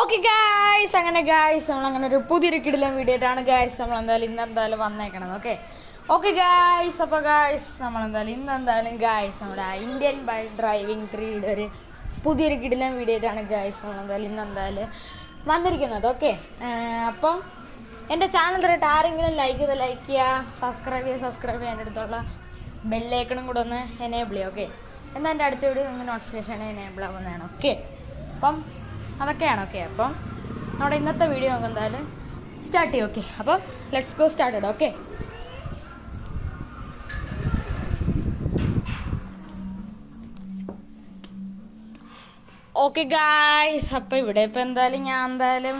Okay guys, അങ്ങനെ guys നമ്മളങ്ങനെ ഒരു പുതിയൊരു കിടിലൻ വീഡിയോ ആയിട്ടാണ് ഗായ്സ് നമ്മളെന്തായാലും ഇന്നെന്തായാലും വന്നേക്കണത്. ഓക്കെ ഗായ്സ്, അപ്പോൾ ഗായ്സ് നമ്മളെന്തായാലും ഇന്നെന്തായാലും ഗായ്സ് നമ്മുടെ ഇന്ത്യൻ ബൈക്ക് ഡ്രൈവിംഗ് 3യുടെ ഒരു പുതിയൊരു കിടിലൻ വീഡിയോ ആയിട്ടാണ് ഗായ്സ് നമ്മളെന്തായാലും ഇന്നെന്തായാലും വന്നിരിക്കുന്നത്. അപ്പം എൻ്റെ ചാനൽ തരട്ടെ ആരെങ്കിലും ലൈക്ക് ചെയ്യുക, സബ്സ്ക്രൈബ് ചെയ്യുക, എൻ്റെ അടുത്തുള്ള ബെല്ലൈക്കണും കൂടെ ഒന്ന് എനേബിൾ ചെയ്യുക. ഓക്കെ, എന്നാൽ എൻ്റെ അടുത്ത വീഡിയോ നിങ്ങൾ നോട്ടിഫിക്കേഷൻ എനേബിൾ ആവുന്നതാണ്. ഓക്കെ, അപ്പം അതൊക്കെയാണ്. ഓക്കെ, അപ്പം നമ്മുടെ ഇന്നത്തെ വീഡിയോ നമുക്ക് എന്തായാലും സ്റ്റാർട്ട് ചെയ്യും. ഓക്കെ, അപ്പം let's go started. Okay guys, അപ്പോൾ ഇവിടെ ഇപ്പോൾ എന്തായാലും ഞാൻ എന്തായാലും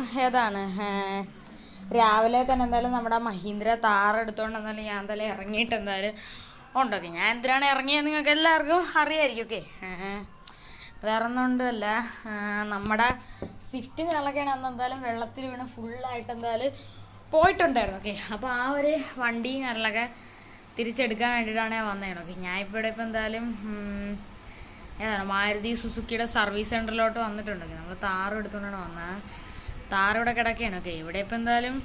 രാവിലെ തന്നെ എന്തായാലും നമ്മുടെ മഹീന്ദ്ര താർ എടുത്തുകൊണ്ട് എന്തായാലും ഞാൻ എന്തായാലും ഇറങ്ങിയിട്ട് എന്തായാലും ഉണ്ടോക്കെ. ഞാൻ എന്തിനാണ് ഇറങ്ങിയത് നിങ്ങൾക്ക് എല്ലാവർക്കും അറിയാമായിരിക്കും. ഓക്കെ, വേറെ ഒന്നും കൊണ്ടല്ല, നമ്മുടെ സ്വിഫ്റ്റ് ഞങ്ങളൊക്കെയാണ് അന്ന് എന്തായാലും വെള്ളത്തിൽ വീണ് ഫുള്ളായിട്ട് എന്തായാലും പോയിട്ടുണ്ടായിരുന്നു. ഓക്കെ, അപ്പോൾ ആ ഒരു വണ്ടിയും കാര്യങ്ങളൊക്കെ തിരിച്ചെടുക്കാൻ വേണ്ടിയിട്ടാണ് ഞാൻ വന്നതാണ്. ഓക്കെ, ഞാൻ ഇപ്പോൾ ഇവിടെ ഇപ്പോൾ എന്തായാലും മാരുതി സുസുക്കിയുടെ സർവീസ് സെൻറ്ററിലോട്ട് വന്നിട്ടുണ്ട്. നമ്മൾ താറ് എടുത്തുകൊണ്ടാണ് വന്നത്. താറിവിടെ കിടക്കുകയാണ്. ഓക്കെ, ഇവിടെ ഇപ്പോൾ എന്തായാലും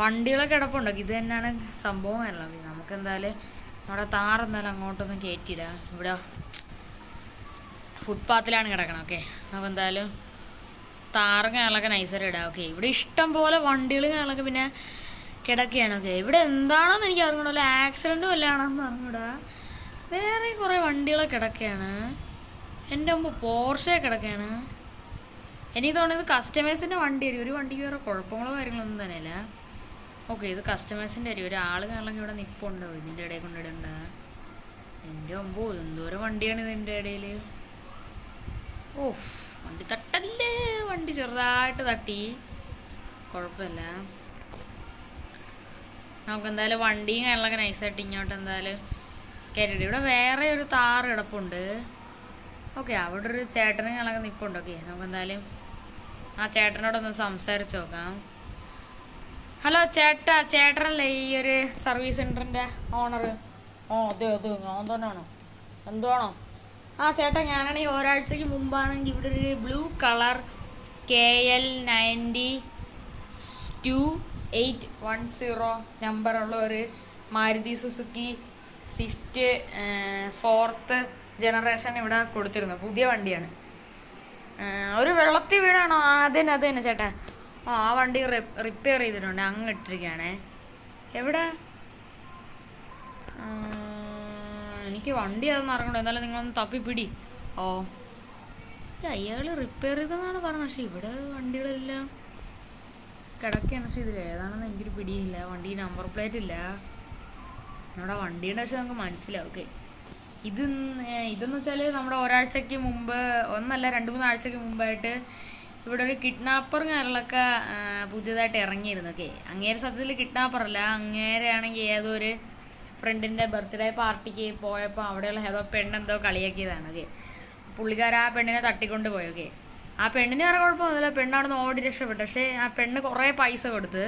വണ്ടികളൊക്കെ കിടപ്പുണ്ട്. ഇത് തന്നെയാണ് സംഭവം കാര്യങ്ങളൊക്കെ. നമുക്ക് എന്തായാലും നമ്മുടെ താറ് എന്തായാലും അങ്ങോട്ടൊന്ന് കയറ്റിയിടാം. ഇവിടെ ഫുട്പാത്തിലാണ് കിടക്കണം. ഓക്കെ, നമുക്ക് എന്തായാലും താറും കാര്യങ്ങളൊക്കെ നൈസായിട്ട് ഇടാം. ഓക്കെ, ഇവിടെ ഇഷ്ടം പോലെ വണ്ടികൾ കാര്യങ്ങളൊക്കെ പിന്നെ കിടക്കുകയാണ്. ഓക്കെ, ഇവിടെ എന്താണെന്ന് എനിക്ക് അറിഞ്ഞൂടല്ല, ആക്സിഡൻറ്റ് വല്ലതാണെന്ന് അറിഞ്ഞൂടാ. വേറെ കുറേ വണ്ടികളൊക്കെ കിടക്കുകയാണ്. എൻ്റെ മുമ്പ് പോർഷെ കിടക്കുകയാണ്. എനിക്ക് തോന്നുന്നത് കസ്റ്റമേഴ്സിൻ്റെ വണ്ടി ആയിരിക്കും. ഒരു വണ്ടിക്ക് വേറെ കുഴപ്പങ്ങളോ കാര്യങ്ങളൊന്നും തന്നെയല്ല. ഓക്കെ, ഇത് കസ്റ്റമേഴ്സിൻ്റെ ആയിരിക്കും. ഒരാൾ കാര്യങ്ങളൊക്കെ ഇവിടെ നിൽപ്പുണ്ടോ ഇതിൻ്റെ ഇടയിൽ കൊണ്ടിടണ്ട. എൻ്റെ മുമ്പ് എന്തോരം വണ്ടിയാണ് ഇതിൻ്റെ ഇടയിൽ. ഓഫ്, വണ്ടി തട്ടല്ലേ, വണ്ടി ചെറുതായിട്ട് തട്ടി, കുഴപ്പമില്ല. നമുക്ക് എന്തായാലും വണ്ടിയും കാര്യങ്ങളൊക്കെ നൈസായിട്ട് ഇങ്ങോട്ട് എന്തായാലും കയറ്റിട്ട് ഇവിടെ വേറെ ഒരു താറ് കിടപ്പുണ്ട്. ഓക്കെ, അവിടെ ഒരു ചേട്ടനും കാര്യങ്ങളൊക്കെ നിൽപ്പുണ്ട്. ഓക്കെ, നമുക്ക് എന്തായാലും ആ ചേട്ടനോടൊന്ന് സംസാരിച്ച് നോക്കാം. ഹലോ ചേട്ടാ, ചേട്ടനല്ലേ ഈ ഒരു സർവീസ് സെൻറ്ററിൻ്റെ ഓണർ? അതെ ഞാൻ തന്നെയാണോ? എന്തുവാണോ? ചേട്ടാ, ഞാനാണെങ്കിൽ ഒരാഴ്ചക്ക് മുമ്പാണെങ്കിൽ ഇവിടെ ഒരു ബ്ലൂ കളർ KL 92810 നമ്പറുള്ള ഒരു Maruti Suzuki Swift 4th generation ഇവിടെ കൊടുത്തിരുന്നു. പുതിയ വണ്ടിയാണ്. ഒരു വെള്ളത്തിൽ വീടാണോ? അത് തന്നെ ചേട്ടാ. ആ വണ്ടി റിപ്പയർ ചെയ്തിട്ടുണ്ട്, അങ്ങ് ഇട്ടിരിക്കുകയാണേ. എവിടെ? എനിക്ക് വണ്ടി അതൊന്നും അറിയണ്ടോ. എന്നാലും നിങ്ങളൊന്ന് തപ്പിപ്പിടി. അയാൾ റിപ്പയർ ചെയ്തെന്നാണ് പറഞ്ഞത്. പക്ഷേ ഇവിടെ വണ്ടികളെല്ലാം കിടക്കുകയാണ്. പക്ഷേ ഇതിൽ ഏതാണെന്ന് എനിക്കൊരു പിടിയില്ല. വണ്ടി നമ്പർ പ്ലേറ്റ് ഇല്ല. നമ്മുടെ വണ്ടിയുടെ പക്ഷേ നമുക്ക് മനസ്സിലാവും. ഓക്കെ, ഇതെന്ന് വെച്ചാൽ നമ്മുടെ ഒരാഴ്ചയ്ക്ക് മുമ്പ്, ഒന്നല്ല 2-3 ആഴ്ചയ്ക്ക് മുമ്പായിട്ട് ഇവിടെ ഒരു കിഡ്നാപ്പർ കാര്യങ്ങളൊക്കെ പുതിയതായിട്ട് ഇറങ്ങിയിരുന്നു. ഓക്കെ, അങ്ങേരെ സത്യത്തിൽ കിഡ്നാപ്പറല്ല, അങ്ങേരെ ആണെങ്കിൽ ഏതോ ഒരു ഫ്രണ്ടിൻ്റെ ബർത്ത്ഡേ പാർട്ടിക്ക് പോയപ്പോൾ അവിടെയുള്ള ഏതോ പെണ്ണെന്തോ കളിയാക്കിയതാണ്. ഓക്കെ, പുള്ളിക്കാരൻ ആ പെണ്ണിനെ തട്ടിക്കൊണ്ട് പോയി. ഓക്കെ, ആ പെണ്ണിന് വേറെ കുഴപ്പമൊന്നുമില്ല, പെണ്ണാണെന്ന് ഓടി രക്ഷപ്പെട്ടു. പക്ഷേ ആ പെണ്ണ് കുറേ പൈസ കൊടുത്ത്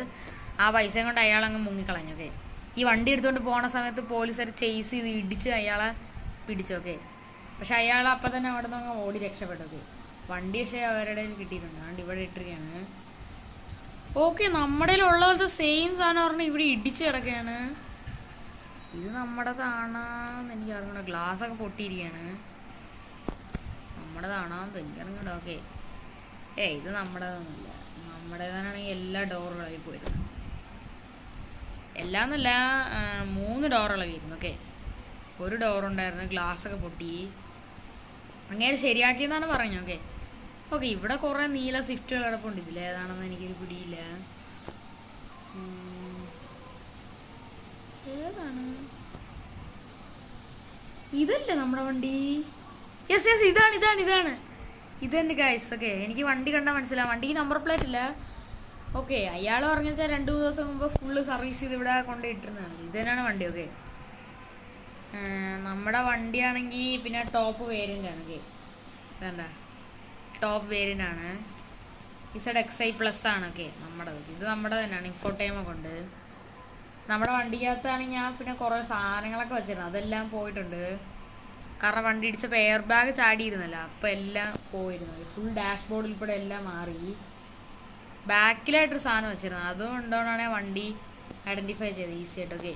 ആ പൈസയും കൊണ്ട് അയാളങ്ങ് മുങ്ങിക്കളഞ്ഞു. ഓക്കെ, ഈ വണ്ടി എടുത്തുകൊണ്ട് പോണ സമയത്ത് പോലീസുകാർ ചേസ് ചെയ്ത് ഇടിച്ച് അയാളെ പിടിച്ചു. ഓക്കെ, പക്ഷെ അയാൾ അപ്പം തന്നെ അവിടെ നിന്ന് അങ്ങ് ഓടി രക്ഷപ്പെട്ടു. ഓക്കെ, വണ്ടി പക്ഷേ അവരുടെ കിട്ടിയിട്ടുണ്ട്. അതുകൊണ്ട് ഇവിടെ ഇട്ടിരിക്കുകയാണ്. ഓക്കെ, നമ്മുടെ ഉള്ള പോലത്തെ സെയിം സാധനം പറഞ്ഞാൽ ഇവിടെ ഇടിച്ച് കിടക്കുകയാണ്. ഇത് നമ്മുടേതാണെന്ന് എനിക്ക് അറിഞ്ഞൂടാ. ഗ്ലാസ്സൊക്കെ പൊട്ടിയിരിക്കുകയാണ്. നമ്മുടേതാണെന്ന് എനിക്കറിഞ്ഞൂടാ. ഓക്കെ, ഇത് നമ്മുടേതൊന്നുമില്ല. നമ്മുടേതാണെങ്കിൽ എല്ലാ ഡോറുകളായി പോയിരുന്നു. എല്ലാന്നല്ല, 3 ഡോറുകളായിരുന്നു. ഓക്കെ, ഒരു ഡോറുണ്ടായിരുന്നു, ഗ്ലാസ്സൊക്കെ പൊട്ടി. അങ്ങനെ ശരിയാക്കിയെന്നാണ് പറഞ്ഞത്. ഓക്കെ, ഇവിടെ കുറേ നീല സ്വിഫ്റ്റുകൾ കിടപ്പുണ്ട്. ഇതിലേതാണെന്ന് എനിക്കൊരു പിടിയില്ല. ഏതാണ്? ഇതല്ലേ നമ്മുടെ വണ്ടി? യെസ്, ഇതാണ് ഇതെന്നെ ഗൈസ്. ഓക്കെ, എനിക്ക് വണ്ടി കണ്ടാൽ മനസ്സിലാവും. വണ്ടിക്ക് നമ്പർ പ്ലേറ്റ് ഇല്ല. ഓക്കെ, അയാൾ പറഞ്ഞു വെച്ചാൽ 2 ദിവസം മുമ്പ് ഫുള്ള് സർവീസ് ചെയ്ത് ഇവിടെ കൊണ്ടുപോയിട്ടിരുന്നതാണ്. ഇത് തന്നെയാണ് വണ്ടി. ഓക്കെ, നമ്മുടെ വണ്ടിയാണെങ്കിൽ പിന്നെ ടോപ്പ് വേരിയൻ്റ് ആണ്. ഓക്കെ, വേണ്ട, ടോപ്പ് വേരിയൻ്റ് ആണ്. ZXi+ ആണ്. ഓക്കെ, നമ്മുടേത് ഇത് നമ്മുടെ തന്നെയാണ്. ഇൻഫോടൈമൊക്കെ ഉണ്ട്. നമ്മുടെ വണ്ടിക്കകത്താണെങ്കിൽ ഞാൻ പിന്നെ കുറേ സാധനങ്ങളൊക്കെ വെച്ചിരുന്നു, അതെല്ലാം പോയിട്ടുണ്ട്. കാരണം വണ്ടി ഇടിച്ചപ്പോൾ എയർ ബാഗ് ചാടിയിരുന്നല്ലോ, അപ്പോൾ എല്ലാം പോയിരുന്നു. ഫുൾ ഡാഷ്ബോർഡിൽ കൂടെ എല്ലാം മാറി. ബാക്കിലായിട്ടൊരു സാധനം വെച്ചിരുന്നത്, അതുകൊണ്ടാണ് വണ്ടി ഐഡൻറ്റിഫൈ ചെയ്തത് ഈസി ആയിട്ട്. ഓക്കെ,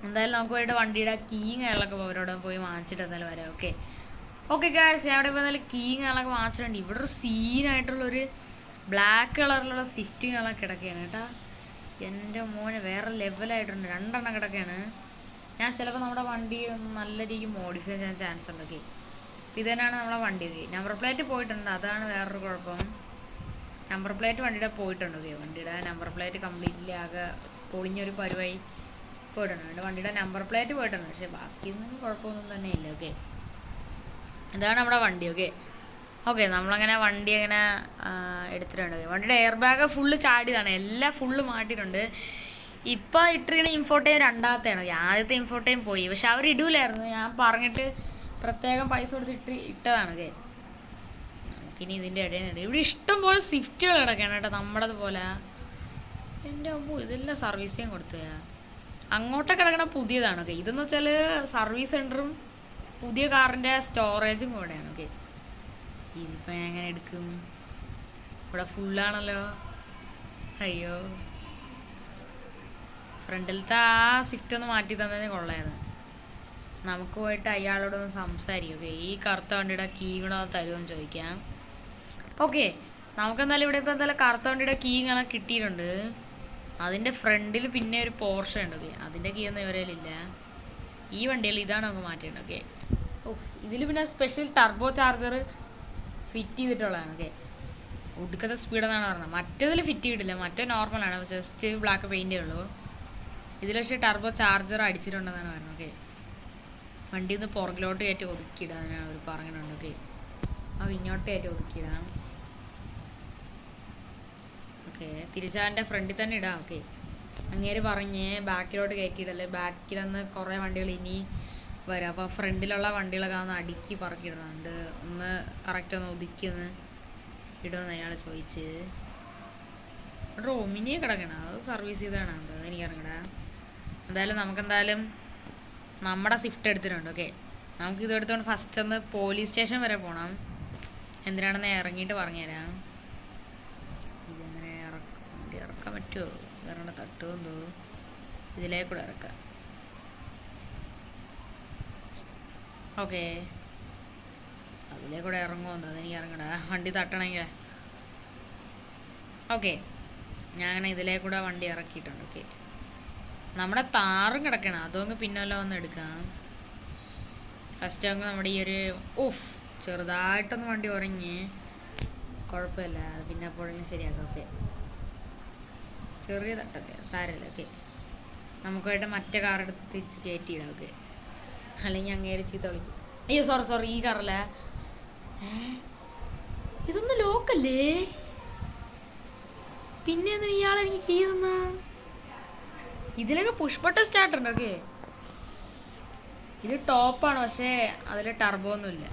എന്തായാലും നമുക്ക് പോയിട്ട് വണ്ടിയുടെ കീയും കാര്യങ്ങളൊക്കെ അവരോട് പോയി വാങ്ങിച്ചിട്ട് എന്തായാലും വരാം. ഓക്കെ ഓക്കെ ഗായ്സ്, ഞാൻ ഇവിടെ ഇപ്പോൾ എന്തായാലും കീയും കാര്യങ്ങളൊക്കെ വാങ്ങിച്ചിട്ടുണ്ട്. ഇവിടെ ഒരു സീനായിട്ടുള്ളൊരു ബ്ലാക്ക് കളറിലുള്ള സ്വിഫ്റ്റ് കാര്യങ്ങളൊക്കെ കിടക്കുകയാണ് കേട്ടോ. എൻ്റെ മോനെ വേറെ ലെവലായിട്ടുണ്ട്, 2 എണ്ണം കിടക്കുകയാണ്. ഞാൻ ചിലപ്പോൾ നമ്മുടെ വണ്ടി ഒന്ന് നല്ല രീതിക്ക് മോഡിഫൈ ചെയ്യാൻ ചാൻസ് ഉണ്ട്. ഓക്കെ, ഇത് തന്നെയാണ് നമ്മളെ വണ്ടി. നമ്പർ പ്ലേറ്റ് പോയിട്ടുണ്ട്, അതാണ് വേറൊരു കുഴപ്പം. നമ്പർ പ്ലേറ്റ് വണ്ടിയുടെ പോയിട്ടുണ്ട്. ഓക്കെ, വണ്ടിയുടെ നമ്പർ പ്ലേറ്റ് കംപ്ലീറ്റ്ലി ആകെ പൊളിഞ്ഞൊരു പരുവായി പോയിട്ടുണ്ട്. എൻ്റെ വണ്ടിയുടെ നമ്പർ പ്ലേറ്റ് പോയിട്ടുണ്ട്, പക്ഷേ ബാക്കിയൊന്നും കുഴപ്പമൊന്നും തന്നെ ഇല്ല. ഓക്കെ, ഇതാണ് നമ്മുടെ വണ്ടി. ഓക്കെ ഓക്കെ, നമ്മളങ്ങനെ വണ്ടി അങ്ങനെ എടുത്തിട്ടുണ്ട്. വണ്ടിയുടെ എയർ ബാഗ് ഫുള്ള് ചാടിയതാണ്, എല്ലാം ഫുള്ള് മാറ്റിയിട്ടുണ്ട്. ഇപ്പം ഇട്ടിരിക്കുന്ന ഇൻഫോട്ടൈം 2ാമത്തെയാണ്. ആദ്യത്തെ ഇൻഫോട്ടൈം പോയി, പക്ഷെ അവർ ഇടൂലായിരുന്നു. ഞാൻ പറഞ്ഞിട്ട് പ്രത്യേകം പൈസ കൊടുത്ത് ഇട്ടതാണ്. ഓക്കെ, നമുക്കിനി ഇതിൻ്റെ ഇടയിൽ നിന്ന് ഇവിടെ ഇഷ്ടം പോലെ സ്വിഫ്റ്റുകൾ കിടക്കുകയാണ് കേട്ടോ, നമ്മുടേത് പോലെ. എൻ്റെ അമ്മോ, ഇതെല്ലാം സർവീസ് ചെയ്യാൻ കൊടുത്തതാ. അങ്ങോട്ടൊക്കെ കിടക്കണ പുതിയതാണ്. ഓക്കെ, ഇതെന്ന് വെച്ചാൽ സർവീസ് സെൻറ്ററും പുതിയ കാറിൻ്റെ സ്റ്റോറേജും കൂടെയാണ്. ഓക്കെ, ഇതിപ്പോൾ ഞാൻ എങ്ങനെ എടുക്കും? ഇവിടെ ഫുള്ളാണല്ലോ. അയ്യോ, ഫ്രണ്ടിലത്തെ ആ സ്വിഫ്റ്റ് ഒന്ന് മാറ്റി തന്നെ കൊള്ളായിരുന്നു. നമുക്ക് പോയിട്ട് അയാളോടൊന്ന് സംസാരിക്കും. ഓക്കെ, ഈ കറുത്ത വണ്ടിയുടെ കീ കൂടെ ഒന്ന് തരുമെന്ന് ചോദിക്കാം. ഓക്കെ, നമുക്കെന്തായാലും ഇവിടെ ഇപ്പോൾ എന്തായാലും കറുത്ത വണ്ടിയുടെ കീ ഇങ്ങനെ കിട്ടിയിട്ടുണ്ട്. അതിൻ്റെ ഫ്രണ്ടിൽ പിന്നെ ഒരു പോർഷൻ ഉണ്ട്. ഓക്കെ, അതിൻ്റെ കീ ഒന്നും ഇവരേലില്ല. ഈ വണ്ടിയിൽ ഇതാണ് നമുക്ക് മാറ്റിയിട്ടുണ്ട്. ഓക്കെ, ഇതിൽ പിന്നെ സ്പെഷ്യൽ ടർബോ ചാർജർ ഫിറ്റ് ചെയ്തിട്ടുള്ളതാണ്. ഓക്കെ, ഒടുക്കത്തെ സ്പീഡെന്നാണ് പറഞ്ഞത്. മറ്റേതിൽ ഫിറ്റ് ചെയ്തിട്ടില്ല, മറ്റേ നോർമലാണ്, ജസ്റ്റ് ബ്ലാക്ക് പെയിൻറ്റേ ഉള്ളൂ. ഇതിൽ പക്ഷേ ടർബോ ചാർജർ അടിച്ചിട്ടുണ്ടെന്നാണ് പറയുന്നത്. ഓക്കെ, വണ്ടി ഒന്ന് പുറകിലോട്ട് കയറ്റി ഒതുക്കിയിടാൻ അവർ പറഞ്ഞിട്ടുണ്ട്. ഓക്കെ, അത് ഇങ്ങോട്ട് കയറ്റി ഒതുക്കിയിടാം. ഓക്കെ, തിരിച്ചവൻ്റെ ഫ്രണ്ടിൽ തന്നെ ഇടാം. ഓക്കെ, അങ്ങേര് പറഞ്ഞ് ബാക്കിലോട്ട് കയറ്റിയിടല്ലേ, ബാക്കിലന്ന് കുറേ വണ്ടികൾ ഇനി വരും. അപ്പോൾ ഫ്രണ്ടിലുള്ള വണ്ടികളൊക്കെ ഒന്ന് അടുക്കി പറക്കിയിടുന്നുണ്ട്. ഒന്ന് കറക്റ്റ് ഒന്ന് ഒതുക്കിയൊന്ന് ഇടുമെന്ന് അയാൾ ചോദിച്ച്. ഇവിടെ ഒമിനിയെ കിടക്കണം, അത് സർവീസ് ചെയ്താണ് എന്താ എനിക്കറിയണ. എന്തായാലും നമുക്കെന്തായാലും നമ്മുടെ സ്വിഫ്റ്റ് എടുത്തിട്ടുണ്ട്. ഓക്കെ, നമുക്കിത് എടുത്തുകൊണ്ട് ഫസ്റ്റ് ഒന്ന് പോലീസ് സ്റ്റേഷൻ വരെ പോകണം. എന്തിനാണെന്ന് ഇറങ്ങിയിട്ട് പറഞ്ഞുതരാം. ഇതെങ്ങനെ ഇറക്കാൻ പറ്റുമോ? ഇറങ്ങണ തട്ടുമെന്തോ, ഇതിലേക്കൂടെ ഇറക്കാം. ഓക്കെ, അതിലേക്കൂടെ ഇറങ്ങുമെന്തോ, അതെനിക്ക് ഇറങ്ങടാ, വണ്ടി തട്ടണമെങ്കിൽ. ഓക്കെ, ഞാൻ അങ്ങനെ ഇതിലേക്കൂടെ വണ്ടി ഇറക്കിയിട്ടുണ്ട്. ഓക്കെ, നമ്മുടെ താറും കിടക്കണം, അതൊന്ന് പിന്നല്ലോ വന്ന് എടുക്കാം. ഫസ്റ്റ് അങ്ങ് നമ്മുടെ ഈ ഒരു ചെറുതായിട്ടൊന്ന് വണ്ടി ഉറങ്ങി, കുഴപ്പമില്ല, അത് പിന്നെ എപ്പോഴെങ്കിലും ശരിയാക്കാം. ഓക്കെ, ചെറിയ തട്ടല്ലേ, സാരമില്ല. ഓക്കെ, നമുക്കായിട്ട് മറ്റേ കാറെടുത്ത് തിരിച്ച് കയറ്റിയിടാം. ഓക്കെ, അല്ലെങ്കിൽ അങ്ങേര് ചീത്ത വിളിക്കും. അയ്യോ സോറി, ഈ കാറല്ലേ, ഇതൊന്നും ലോക്കല്ലേ, പിന്നെ എന്തിനാ ഇയാളെനിക്ക് കീ തന്ന? ഇതിലൊക്കെ പുഷ് ബട്ടൺ സ്റ്റാർട്ട് ഉണ്ട്. ഓക്കെ, ഇത് ടോപ്പാണ്, പക്ഷേ അതിൽ ടർബോ ഒന്നുമില്ല,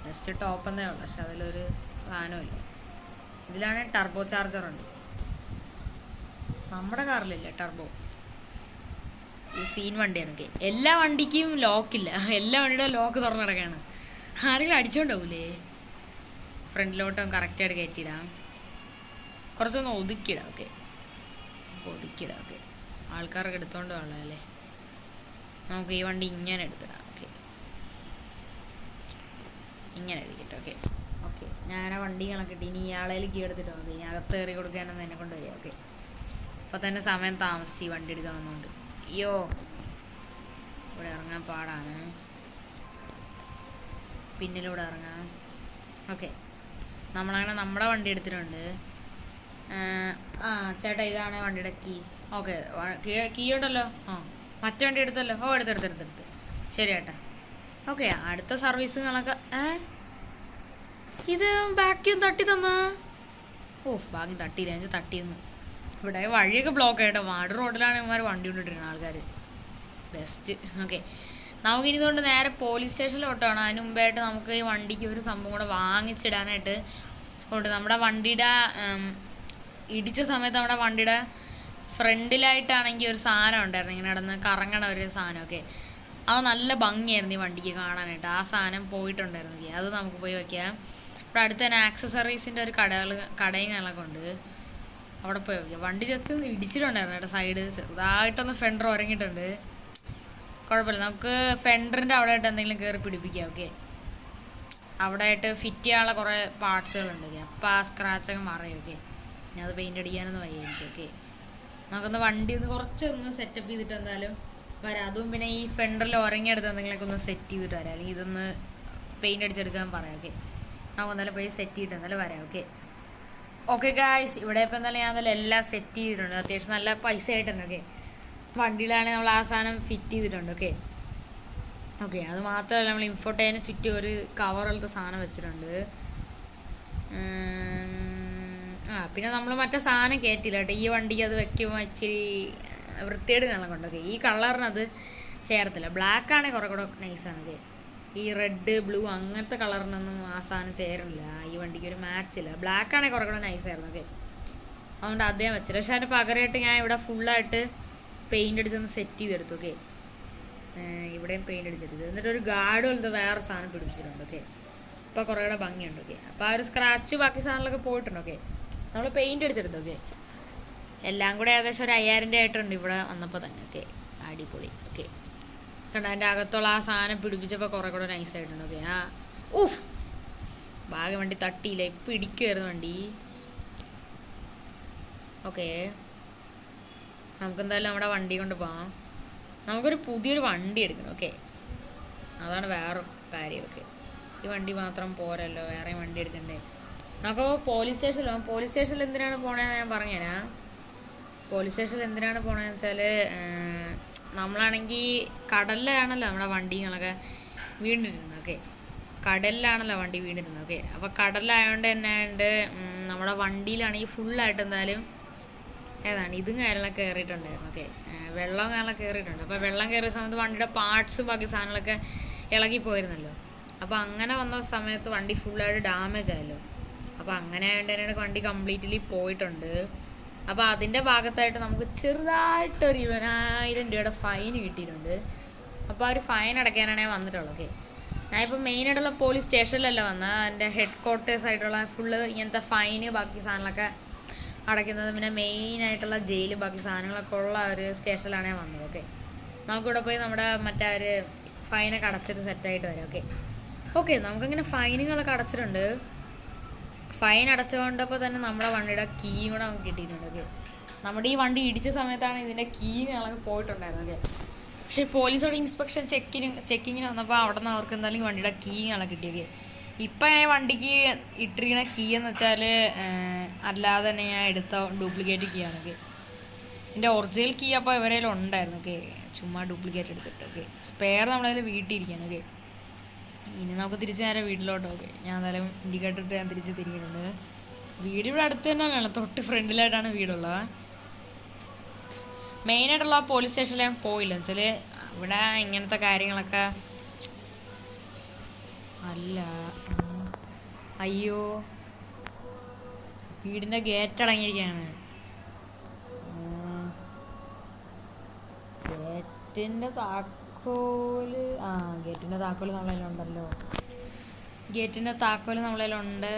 ജസ്റ്റ് ടോപ്പ് എന്നേ ഉള്ളു, പക്ഷെ അതിലൊരു സാധനമില്ല. ഇതിലാണ് ടർബോ ചാർജർ ഉണ്ട്, നമ്മുടെ കാറിലില്ല ടർബോ. ഇത് സീൻ വണ്ടിയാണ്. ഓക്കെ, എല്ലാ വണ്ടിക്കും ലോക്കില്ല, എല്ലാ വണ്ടിയുടെ ലോക്ക് തുറന്ന് കിടക്കുകയാണ്. ആരെങ്കിലും അടിച്ചോണ്ടാവൂലേ? ഫ്രണ്ടിലോട്ടും കറക്റ്റായിട്ട് കയറ്റിയിടാം, കുറച്ചൊന്ന് ഒതുക്കിയിടാം. ഓക്കെ, ഒതുക്കിയിടാം. ഓക്കെ, ആൾക്കാരൊക്കെ എടുത്തോണ്ട് പോകണല്ലേ, നമുക്ക് ഈ വണ്ടി ഇങ്ങനെ എടുത്തിടാം. ഓക്കെ, ഇങ്ങനെ എടുക്കട്ടെ. ഓക്കെ ഓക്കെ, ഞാൻ ആ വണ്ടി കണക്കിട്ട് ഇനി ഇയാളേൽ കീ എടുത്തിട്ടോ. ഓക്കെ, ഇനി അകത്ത് കയറി കൊടുക്കുകയാണെന്ന് എന്നെ കൊണ്ട് വരിക. ഓക്കെ, അപ്പോൾ തന്നെ സമയം താമസിച്ച് ഈ വണ്ടി എടുക്കാൻ വന്നുകൊണ്ട്. അയ്യോ, ഇവിടെ ഇറങ്ങാൻ പാടാണ്, പിന്നിലൂടെ ഇറങ്ങാം. ഓക്കെ, നമ്മളങ്ങനെ നമ്മുടെ വണ്ടി എടുത്തിട്ടുണ്ട്. ചേട്ടാ, ഇതാണ് വണ്ടിയുടെ കീ. ഓക്കെ, കീ ഉണ്ടല്ലോ. മറ്റേ വണ്ടി എടുത്തല്ലോ. എടുത്തെടുത്ത് ശരി ചേട്ടാ. ഓക്കെ, അടുത്ത സർവീസുകളൊക്കെ ഇത് ബാക്കിയും തട്ടി തന്നാ. ഭാഗ്യം തട്ടിയില്ല, ഞാൻ തട്ടിയെന്ന്. ഇവിടെ വഴിയൊക്കെ ബ്ലോക്ക് ആയിട്ടോ, വാട് റോഡിലാണ് ഇവന്മാർ വണ്ടി കൊണ്ടിട്ടിരിക്കുന്നത് ആൾക്കാർ. ബെസ്റ്റ്. ഓക്കെ, നമുക്കിനി ഇതുകൊണ്ട് നേരെ പോലീസ് സ്റ്റേഷനിലോട്ടാണ്. അതിന് മുമ്പായിട്ട് നമുക്ക് ഈ വണ്ടിക്ക് ഒരു സംഭവം കൂടെ വാങ്ങിച്ചിടാനായിട്ട് ഉണ്ട്. നമ്മുടെ വണ്ടിയുടെ ഇടിച്ച സമയത്ത് നമ്മുടെ വണ്ടിയുടെ ഫ്രണ്ടിലായിട്ടാണെങ്കിൽ ഒരു സാധനം ഉണ്ടായിരുന്നു, ഇങ്ങനെ നടന്ന് കറങ്ങണ ഒരു സാധനമൊക്കെ. അത് നല്ല ഭംഗിയായിരുന്നു ഈ വണ്ടിക്ക് കാണാനായിട്ട്. ആ സാധനം പോയിട്ടുണ്ടായിരുന്നു, അത് നമുക്ക് പോയി വയ്ക്കാം. ഇവിടെ അടുത്ത് തന്നെ ആക്സസറീസിൻ്റെ ഒരു കടയും കാര്യങ്ങളൊക്കെ ഉണ്ട്. അവിടെ പോയി നോക്കിയാൽ വണ്ടി ജസ്റ്റ് ഒന്ന് ഇടിച്ചിട്ടുണ്ടായിരുന്നു കേട്ടോ. സൈഡ് ചെറുതായിട്ടൊന്ന് ഫെൻഡർ ഉരങ്ങിയിട്ടുണ്ട്. കുഴപ്പമില്ല, നമുക്ക് ഫെൻഡറിൻ്റെ അവിടെ ആയിട്ട് എന്തെങ്കിലും കയറി പിടിപ്പിക്കാം. ഓക്കെ, അവിടെ ആയിട്ട് ഫിറ്റ് ചെയ്യാനുള്ള കുറേ പാർട്സുകളുണ്ട്. ഓക്കെ, അപ്പോൾ ആ സ്ക്രാച്ചൊക്കെ മാറിയും. ഓക്കെ, ഇനി അത് പെയിൻ്റ് അടിക്കാനൊന്നും വയ്യായിരിക്കും. ഓക്കെ, നമുക്കൊന്ന് വണ്ടി ഒന്ന് കുറച്ചൊന്ന് സെറ്റപ്പ് ചെയ്തിട്ട് എന്തായാലും വരാം. അതും പിന്നെ ഈ ഫെൻഡറിൽ ഉറങ്ങിയെടുത്ത് എന്തെങ്കിലുമൊക്കെ ഒന്ന് സെറ്റ് ചെയ്തിട്ട് വരാം, അല്ലെങ്കിൽ ഇതൊന്ന് പെയിൻ്റ് അടിച്ചെടുക്കാൻ പറയാം. ഓക്കെ, നമുക്ക് എന്തായാലും പോയി സെറ്റ് ചെയ്തിട്ട് എന്തായാലും വരാം. ഓക്കെ ഓക്കെ ഗായ്സ്, ഇവിടെ ഇപ്പോൾ എന്തായാലും ഞാൻ എന്തായാലും എല്ലാം സെറ്റ് ചെയ്തിട്ടുണ്ട്. അത്യാവശ്യം നല്ല പൈസ ആയിട്ടുണ്ട്. ഓക്കെ, വണ്ടിയിലാണെങ്കിൽ നമ്മൾ ആ സാധനം ഫിറ്റ് ചെയ്തിട്ടുണ്ട്. ഓക്കെ ഓക്കെ, അത് മാത്രമല്ല നമ്മൾ ഇൻഫോട്ടേന് ചുറ്റും ഒരു കവർ പോലത്തെ സാധനം വെച്ചിട്ടുണ്ട്. പിന്നെ നമ്മൾ മറ്റേ സാധനം കയറ്റില്ല കേട്ടോ. ഈ വണ്ടിക്ക് അത് വെക്കുമ്പോൾ ഇച്ചിരി വൃത്തിയേട് കളറുണ്ട്. ഓക്കെ, ഈ കളറിനത് ചേർത്തില്ല. ബ്ലാക്ക് ആണെങ്കിൽ കുറേ കൂടെ നൈസാണ്. ഓക്കെ, ഈ റെഡ് ബ്ലൂ അങ്ങനത്തെ കളറിനൊന്നും ആ സാധനം ചേരുന്നില്ല. ഈ വണ്ടിക്ക് ഒരു മാച്ചില്ല. ബ്ലാക്ക് ആണെങ്കിൽ കുറേ കൂടെ നൈസായിരുന്നു. ഓക്കെ, അതുകൊണ്ട് അദ്ദേഹം വെച്ചില്ല. പക്ഷെ അതിന് പകരമായിട്ട് ഞാൻ ഇവിടെ ഫുള്ളായിട്ട് പെയിൻ്റ് അടിച്ചൊന്ന് സെറ്റ് ചെയ്തെടുത്തു. ഓക്കെ, ഇവിടെയും പെയിൻ്റ് അടിച്ചെടുത്തു. എന്നിട്ട് ഒരു ഗാർഡ് പോലത്തെ വേറെ സാധനം പിടിപ്പിച്ചിട്ടുണ്ട്. ഓക്കെ, ഇപ്പോൾ കുറേ കൂടെ ഭംഗിയുണ്ട്. ഓക്കെ, അപ്പോൾ ആ ഒരു സ്ക്രാച്ച് ബാക്കി സാധനങ്ങളൊക്കെ പോയിട്ടുണ്ട്. ഓക്കെ, നമ്മൾ പെയിൻ്റ് അടിച്ചെടുത്തു. ഓക്കെ, എല്ലാം കൂടെ ഏകദേശം ഒരു 5000 രൂപ ആയിട്ടുണ്ട് ഇവിടെ വന്നപ്പോൾ തന്നെ. ഓക്കെ, അടിപൊളി. ഓക്കെ, കണ്ട അതിൻ്റെ അകത്തുള്ള ആ സാധനം പിടിപ്പിച്ചപ്പോൾ കുറേ കൂടെ നൈസായിട്ടുണ്ട്. ഓക്കെ, ഊഫ്, ഭാഗ്യം വണ്ടി തട്ടിയില്ല. ഇപ്പം ഇടിക്കുമായിരുന്നു വണ്ടി. ഓക്കെ, നമുക്കെന്തായാലും നമ്മുടെ വണ്ടി കൊണ്ട് പോകാം. നമുക്കൊരു പുതിയൊരു വണ്ടി എടുക്കണം. ഓക്കെ, അതാണ് വേറെ കാര്യം. ഓക്കെ, ഈ വണ്ടി മാത്രം പോരല്ലോ, വേറെ വണ്ടി എടുക്കണ്ടേ. നമുക്ക് പോലീസ് സ്റ്റേഷനിൽ പോകാം. പോലീസ് സ്റ്റേഷനിൽ എന്തിനാണ് പോണതെന്ന് ഞാൻ പറഞ്ഞുതരാം. പോലീസ് സ്റ്റേഷനിൽ എന്തിനാണ് പോണതെന്ന് വെച്ചാൽ, നമ്മളാണെങ്കിൽ കടലിലാണല്ലോ നമ്മുടെ വണ്ടികളൊക്കെ വീണിരുന്നത്. ഓക്കെ, കടലിലാണല്ലോ വണ്ടി വീണിരുന്നത്. ഓക്കെ, അപ്പോൾ കടലിലായതുകൊണ്ട് തന്നെ ഉണ്ട് നമ്മുടെ വണ്ടിയിലാണെങ്കിൽ ഫുള്ളായിട്ട് എന്തായാലും ഏതാണ് ഇതും കാര്യങ്ങളൊക്കെ കയറിയിട്ടുണ്ടായിരുന്നു. ഓക്കെ, വെള്ളം കാര്യങ്ങളൊക്കെ കയറിയിട്ടുണ്ട്. അപ്പോൾ വെള്ളം കയറിയ സമയത്ത് വണ്ടിയുടെ പാർട്സ് ബാക്കി സാധനങ്ങളൊക്കെ ഇളകിപ്പോയിരുന്നല്ലോ. അപ്പോൾ അങ്ങനെ വന്ന സമയത്ത് വണ്ടി ഫുള്ളായിട്ട് ഡാമേജ് ആയല്ലോ. അപ്പോൾ അങ്ങനെ ആയതുകൊണ്ട് തന്നെ വണ്ടി കംപ്ലീറ്റ്ലി പോയിട്ടുണ്ട്. അപ്പോൾ അതിൻ്റെ ഭാഗത്തായിട്ട് നമുക്ക് ചെറുതായിട്ടൊരു 20,000 രൂപയുടെ ഫൈൻ കിട്ടിയിട്ടുണ്ട്. അപ്പോൾ ആ ഒരു ഫൈൻ അടയ്ക്കാനാണ് ഞാൻ വന്നിട്ടുള്ളത്. ഓക്കെ, ഞാനിപ്പോൾ മെയിനായിട്ടുള്ള പോലീസ് സ്റ്റേഷനിലല്ല വന്നത്, എൻ്റെ ഹെഡ് ക്വാർട്ടേഴ്സ് ആയിട്ടുള്ള ഫുള്ള് ഇങ്ങനത്തെ ഫൈന് ബാക്കി സാധനങ്ങളൊക്കെ അടയ്ക്കുന്നത്, പിന്നെ മെയിനായിട്ടുള്ള ജയിൽ ബാക്കി സാധനങ്ങളൊക്കെ ഉള്ള ഒരു സ്റ്റേഷനിലാണ് ഞാൻ വന്നത്. ഓക്കെ, നമുക്കിവിടെ പോയി നമ്മുടെ മറ്റേ ഒരു ഫൈനൊക്കെ അടച്ചിട്ട് സെറ്റായിട്ട് വരാം. ഓക്കെ ഓക്കെ, നമുക്കിങ്ങനെ ഫൈനുകളൊക്കെ അടച്ചിട്ടുണ്ട്. ഫൈൻ അടച്ചുകൊണ്ടപ്പോൾ തന്നെ നമ്മുടെ വണ്ടിയുടെ കീ കൂടെ നമുക്ക് കിട്ടിയിട്ടുണ്ട്. ഓക്കെ, നമ്മുടെ ഈ വണ്ടി ഇടിച്ച സമയത്താണ് ഇതിൻ്റെ കീ ഞങ്ങൾക്ക് പോയിട്ടുണ്ടായിരുന്നത്. ഓക്കെ, പക്ഷേ പോലീസോട് ഇൻസ്പെക്ഷൻ ചെക്കിങ്ങിന് വന്നപ്പോൾ അവിടെ നിന്ന് അവർക്ക് എന്തായാലും വണ്ടിയുടെ കീ ഞങ്ങൾക്ക് കിട്ടിയത്. ഇപ്പം ഞാൻ വണ്ടിക്ക് ഇട്ടിരിക്കുന്ന കീ എന്ന് വെച്ചാൽ അല്ലാതെ തന്നെ ഞാൻ എടുത്ത ഡ്യൂപ്ലിക്കേറ്റ് കീ ആണ്. ഓക്കെ, എൻ്റെ ഒറിജിനൽ കീ അപ്പോൾ ഇവരേലും ഉണ്ടായിരുന്നു. ഓക്കെ, ചുമ്മാ ഡ്യൂപ്ലിക്കേറ്റ് എടുത്തിട്ട്. ഓക്കെ, സ്പെയർ നമ്മളതിൽ വീട്ടിലിരിക്കുകയാണ്. ഓക്കെ, ഇനി നമുക്ക് തിരിച്ച് നേരെ വീട്ടിലോട്ട്. ഓക്കെ, ഞാൻ എന്തായാലും ഇൻഡിക്കേറ്റർ ഇട്ട് ഞാൻ തിരിച്ച് തിരിക്കുന്നുണ്ട്. വീട് ഇവിടെ അടുത്ത് തന്നെയാണ്, തൊട്ട് ഫ്രണ്ടിലായിട്ടാണ് വീടുള്ളത്. മെയിനായിട്ടുള്ള പോലീസ് സ്റ്റേഷനിൽ ഞാൻ പോയില്ല എന്ന് വെച്ചാൽ ഇവിടെ ഇങ്ങനത്തെ കാര്യങ്ങളൊക്കെ അല്ല. അയ്യോ, വീടിൻ്റെ ഗേറ്റ് അടങ്ങിയിരിക്കുകയാണ്. ഗേറ്റിൻ്റെ താക്കോല് ഗേറ്റിൻ്റെ താക്കോല് നമ്മളതിലുണ്ടല്ലോ. ഗേറ്റിൻ്റെ താക്കോല് നമ്മളതിലുണ്ട്.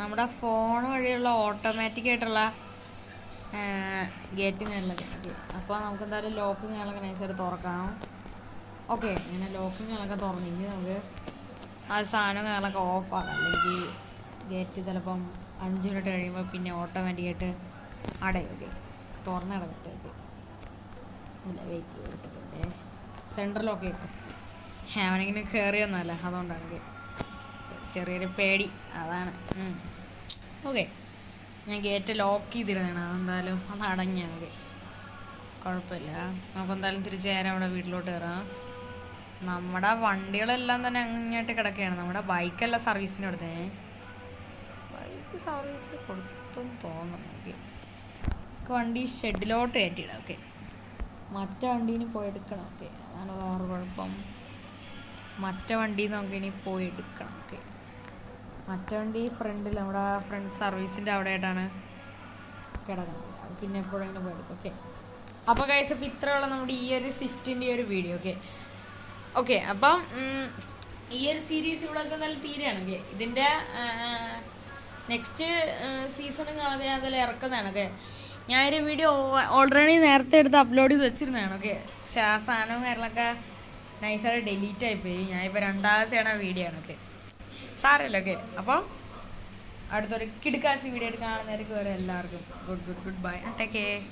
നമ്മുടെ ഫോൺ വഴിയുള്ള ഓട്ടോമാറ്റിക്കായിട്ടുള്ള ഗേറ്റും കാര്യങ്ങളൊക്കെ. അപ്പോൾ നമുക്ക് എന്തായാലും ലോക്കും കാര്യങ്ങളൊക്കെ നൈസായിട്ട് തുറക്കാം. ഓക്കെ, ഇങ്ങനെ ലോക്കും കാര്യങ്ങളൊക്കെ തുറന്നു. ഇനി നമുക്ക് ആ സാധനം കാര്യങ്ങളൊക്കെ ഓഫാക്കാം, അല്ലെങ്കിൽ ഗേറ്റ് ചിലപ്പം 5 മിനിറ്റ് കഴിയുമ്പോൾ പിന്നെ ഓട്ടോമാറ്റിക്കായിട്ട് അടയും. ഓക്കെ, തുറന്ന് കിടക്കട്ടെ. ഓക്കെ, ഇല്ല, വെയിറ്റ് ചെയ്ത് സെക്കൻഡ്. സെൻറ്ററിലൊക്കെ ഇട്ടു അവനിങ്ങനെ കയറിയൊന്നുമല്ല, അതുകൊണ്ടാണ് ചെറിയൊരു പേടി, അതാണ്. ഓക്കെ, ഞാൻ ഗേറ്റ് ലോക്ക് ചെയ്തിരുന്നതാണ്, അതെന്തായാലും അത് അടഞ്ഞാൽ. ഓക്കെ, കുഴപ്പമില്ല. നമുക്ക് എന്തായാലും തിരിച്ച് നേരം അവിടെ വീട്ടിലോട്ട് കയറാം. നമ്മുടെ വണ്ടികളെല്ലാം തന്നെ അങ്ങോട്ട് കിടക്കുകയാണ്. നമ്മുടെ ബൈക്കെല്ലാം സർവീസിന് കൊടുത്തേ. ബൈക്ക് സർവീസ് കൊടുത്തെന്ന് തോന്നുന്നു. ഓക്കെ, വണ്ടി ഷെഡിലോട്ട് കയറ്റിയിടാം. ഓക്കെ, മറ്റേ വണ്ടീന് പോയി എടുക്കണം. ഓക്കെ, അതാണ് വേറെ കുഴപ്പം. മറ്റേ വണ്ടിയിൽ നിന്ന് നമുക്ക് ഇനി പോയി എടുക്കണം. ഓക്കെ, മറ്റേ വണ്ടി ഫ്രണ്ടിൽ നമ്മുടെ ഫ്രണ്ട് സർവീസിൻ്റെ അവിടെ ആയിട്ടാണ് കിടക്കുന്നത്. പിന്നെ എപ്പോഴെങ്കിലും പോയി എടുക്കും. ഓക്കെ, അപ്പോൾ ഗൈസ്, അപ്പോൾ ഇത്രയുള്ള നമ്മുടെ ഈ ഒരു സ്വിഫ്റ്റിൻ്റെ ഒരു വീഡിയോ. ഓക്കെ ഓക്കെ, അപ്പം ഈ ഒരു സീരീസ് ഇവിടെ വെച്ചാൽ നല്ല തീരെയാണ്. ഓക്കെ, ഇതിൻ്റെ നെക്സ്റ്റ് സീസണും കാണാതെ ഞാൻ അതിൽ ഇറക്കുന്നതാണ് ഓക്കെ. ഞാനൊരു വീഡിയോ ഓൾറെഡി നേരത്തെ എടുത്ത് അപ്ലോഡ് ചെയ്ത് വെച്ചിരുന്നതാണ് ഓക്കെ. പക്ഷെ ആ സാധനവും കാര്യങ്ങളൊക്കെ നൈസായിട്ട് ഡിലീറ്റ് ആയിപ്പോയി. ഞാനിപ്പോൾ രണ്ടാഴ്ചയാണ് ആ വീഡിയോ ആണ് ഓക്കെ. സാരമില്ല ഓക്കെ. അപ്പോൾ അടുത്തൊരു കിടുക്കാച്ച വീഡിയോ ആയിട്ട് കാണുന്നവർക്ക് വരെ എല്ലാവർക്കും ഗുഡ് ബൈ. Take care.